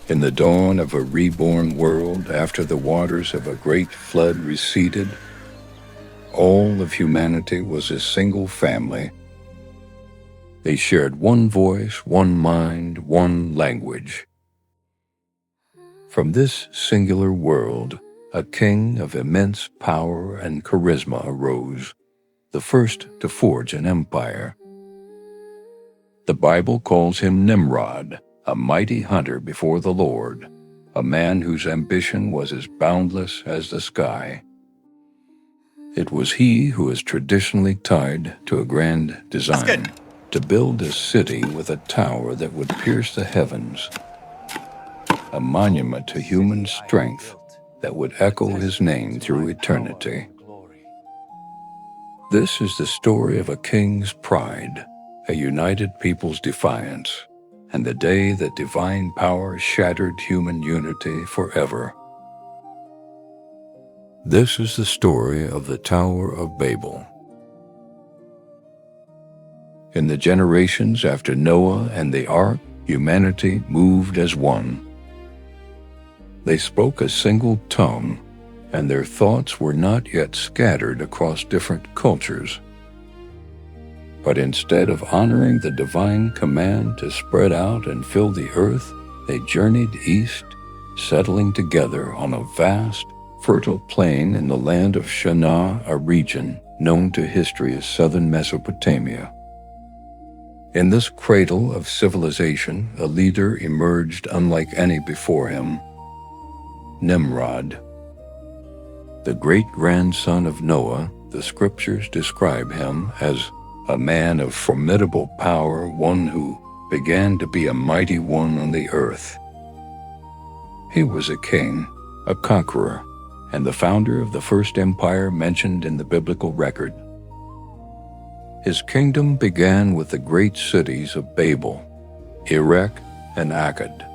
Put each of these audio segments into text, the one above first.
In the dawn of a reborn world, after the waters of a great flood receded, all of humanity was a single family. They shared one voice, one mind, one language. From this singular world, a king of immense power and charisma arose, the first to forge an empire. The Bible calls him Nimrod, a mighty hunter before the Lord, a man whose ambition was as boundless as the sky. It was he who is traditionally tied to a grand design, to build a city with a tower that would pierce the heavens, a monument to human strength that would echo his name through eternity. This is the story of a king's pride, a united people's defiance, and the day that divine power shattered human unity forever. This is the story of the Tower of Babel. In the generations after Noah and the ark, humanity moved as one. They spoke a single tongue, and their thoughts were not yet scattered across different cultures. But instead of honoring the divine command to spread out and fill the earth, they journeyed east, settling together on a vast, fertile plain in the land of Shinar, a region known to history as southern Mesopotamia. In this cradle of civilization, a leader emerged unlike any before him: Nimrod. The great-grandson of Noah, the scriptures describe him as a man of formidable power, one who began to be a mighty one on the earth. He was a king, a conqueror, and the founder of the first empire mentioned in the biblical record. His kingdom began with the great cities of Babel, Erech, and Akkad.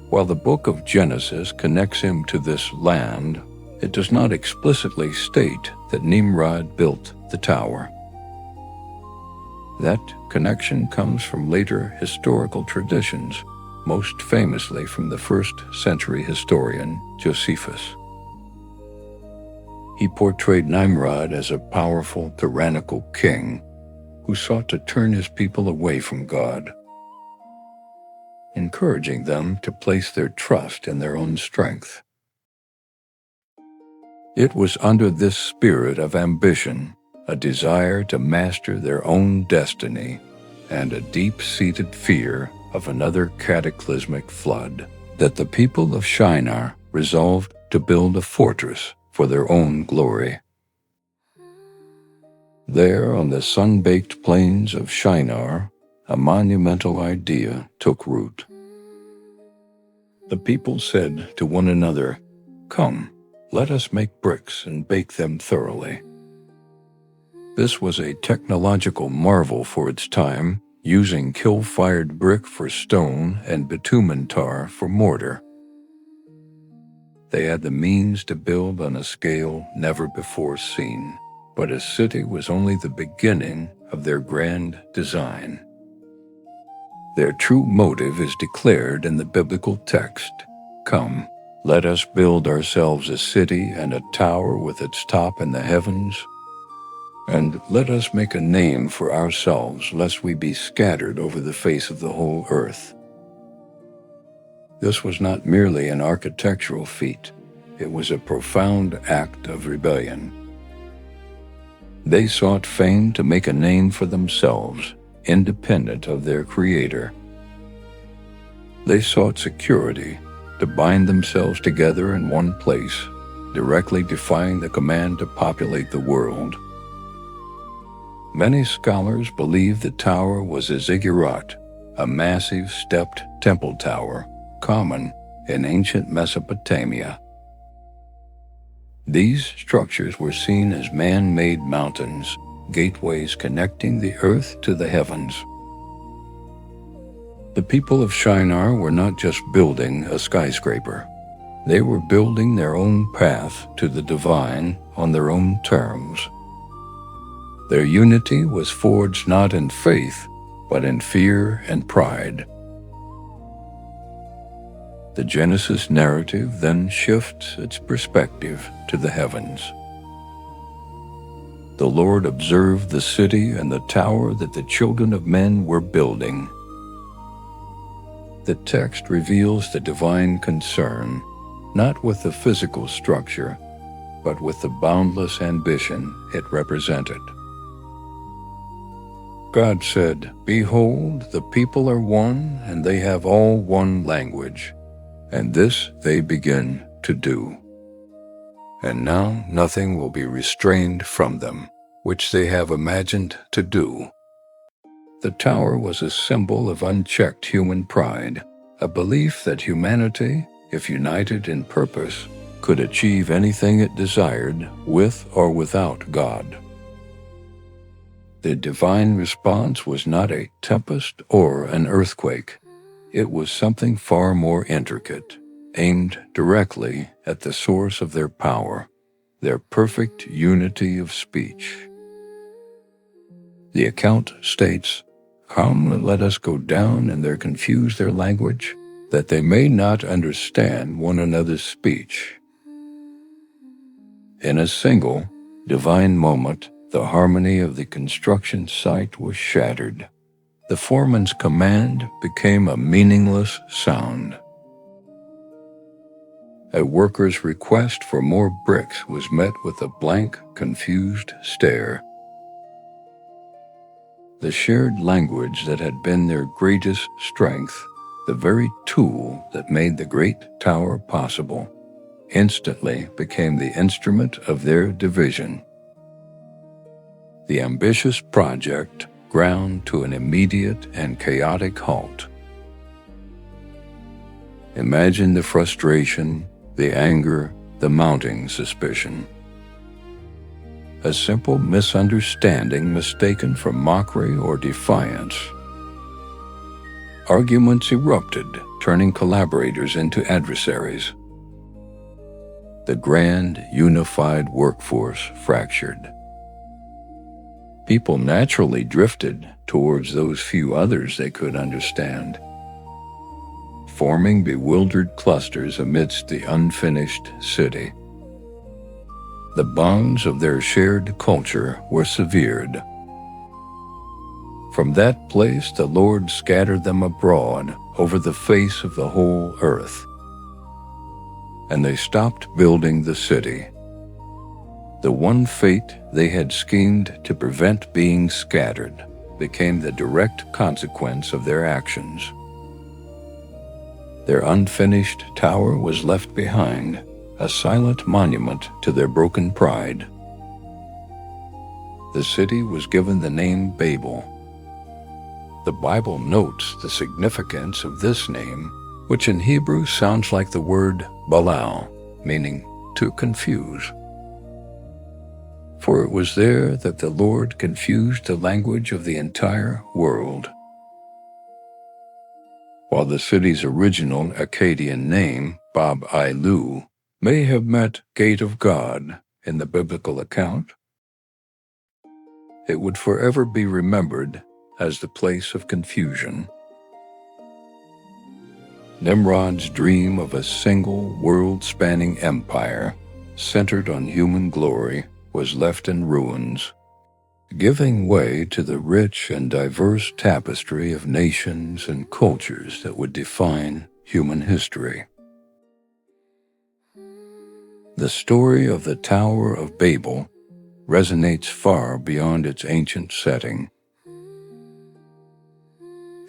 While the book of Genesis connects him to this land, it does not explicitly state that Nimrod built the tower. That connection comes from later historical traditions, most famously from the first-century historian Josephus. He portrayed Nimrod as a powerful, tyrannical king who sought to turn his people away from God, encouraging them to place their trust in their own strength. It was under this spirit of ambition, a desire to master their own destiny, and a deep-seated fear of another cataclysmic flood, that the people of Shinar resolved to build a fortress for their own glory. There, on the sun-baked plains of Shinar, a monumental idea took root. The people said to one another, "Come, let us make bricks and bake them thoroughly." This was a technological marvel for its time, using kiln-fired brick for stone and bitumen tar for mortar. They had the means to build on a scale never before seen, but a city was only the beginning of their grand design. Their true motive is declared in the biblical text: "Come, let us build ourselves a city and a tower with its top in the heavens, and let us make a name for ourselves, lest we be scattered over the face of the whole earth." This was not merely an architectural feat, it was a profound act of rebellion. They sought fame to make a name for themselves, independent of their creator. They sought security, to bind themselves together in one place, directly defying the command to populate the world. Many scholars believe the tower was a ziggurat, a massive stepped temple tower, common in ancient Mesopotamia. These structures were seen as man-made mountains, gateways connecting the earth to the heavens. The people of Shinar were not just building a skyscraper. They were building their own path to the divine on their own terms. Their unity was forged not in faith, but in fear and pride. The Genesis narrative then shifts its perspective to the heavens. The Lord observed the city and the tower that the children of men were building. The text reveals the divine concern, not with the physical structure, but with the boundless ambition it represented. God said, "Behold, the people are one, and they have all one language, and this they begin to do. And now nothing will be restrained from them, which they have imagined to do." The tower was a symbol of unchecked human pride, a belief that humanity, if united in purpose, could achieve anything it desired with or without God. The divine response was not a tempest or an earthquake. It was something far more intricate, aimed directly at the source of their power, their perfect unity of speech. The account states, "Come, let us go down and there confuse their language, that they may not understand one another's speech." In a single, divine moment, the harmony of the construction site was shattered. The foreman's command became a meaningless sound. A worker's request for more bricks was met with a blank, confused stare. The shared language that had been their greatest strength, the very tool that made the great tower possible, instantly became the instrument of their division. The ambitious project ground to an immediate and chaotic halt. Imagine the frustration, the anger, the mounting suspicion. A simple misunderstanding mistaken for mockery or defiance. Arguments erupted, turning collaborators into adversaries. The grand, unified workforce fractured. People naturally drifted towards those few others they could understand, forming bewildered clusters amidst the unfinished city. The bonds of their shared culture were severed. From that place the Lord scattered them abroad over the face of the whole earth, and they stopped building the city. The one fate they had schemed to prevent being scattered became the direct consequence of their actions. Their unfinished tower was left behind, a silent monument to their broken pride. The city was given the name Babel. The Bible notes the significance of this name, which in Hebrew sounds like the word balal, meaning to confuse. For it was there that the Lord confused the language of the entire world. While the city's original Akkadian name, Bab-Ailu, may have meant Gate of God in the biblical account, it would forever be remembered as the place of confusion. Nimrod's dream of a single world-spanning empire, centered on human glory, was left in ruins, giving way to the rich and diverse tapestry of nations and cultures that would define human history. The story of the Tower of Babel resonates far beyond its ancient setting.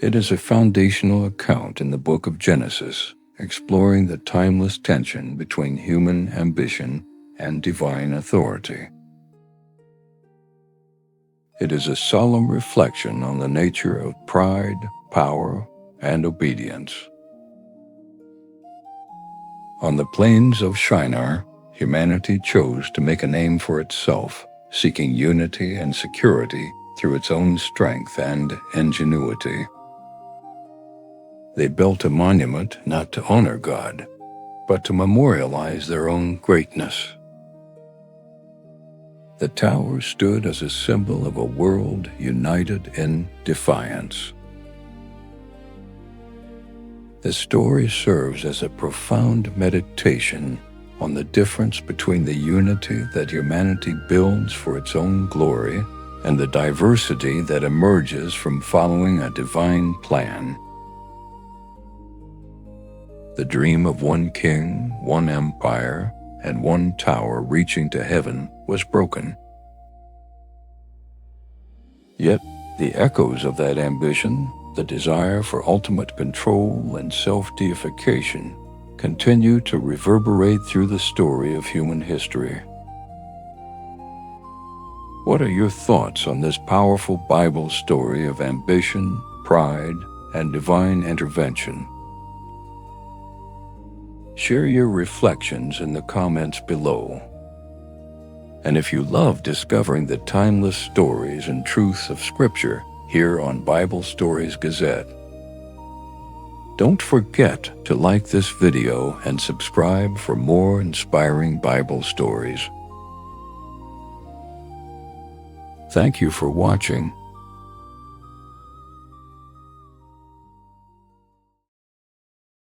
It is a foundational account in the book of Genesis, exploring the timeless tension between human ambition and divine authority. It is a solemn reflection on the nature of pride, power, and obedience. On the plains of Shinar, humanity chose to make a name for itself, seeking unity and security through its own strength and ingenuity. They built a monument not to honor God, but to memorialize their own greatness. The tower stood as a symbol of a world united in defiance. The story serves as a profound meditation on the difference between the unity that humanity builds for its own glory and the diversity that emerges from following a divine plan. The dream of one king, one empire, and one tower reaching to heaven was broken. Yet, the echoes of that ambition, the desire for ultimate control and self-deification, continue to reverberate through the story of human history. What are your thoughts on this powerful Bible story of ambition, pride, and divine intervention? Share your reflections in the comments below. And if you love discovering the timeless stories and truths of Scripture here on Bible Stories Gazette, don't forget to like this video and subscribe for more inspiring Bible stories. Thank you for watching.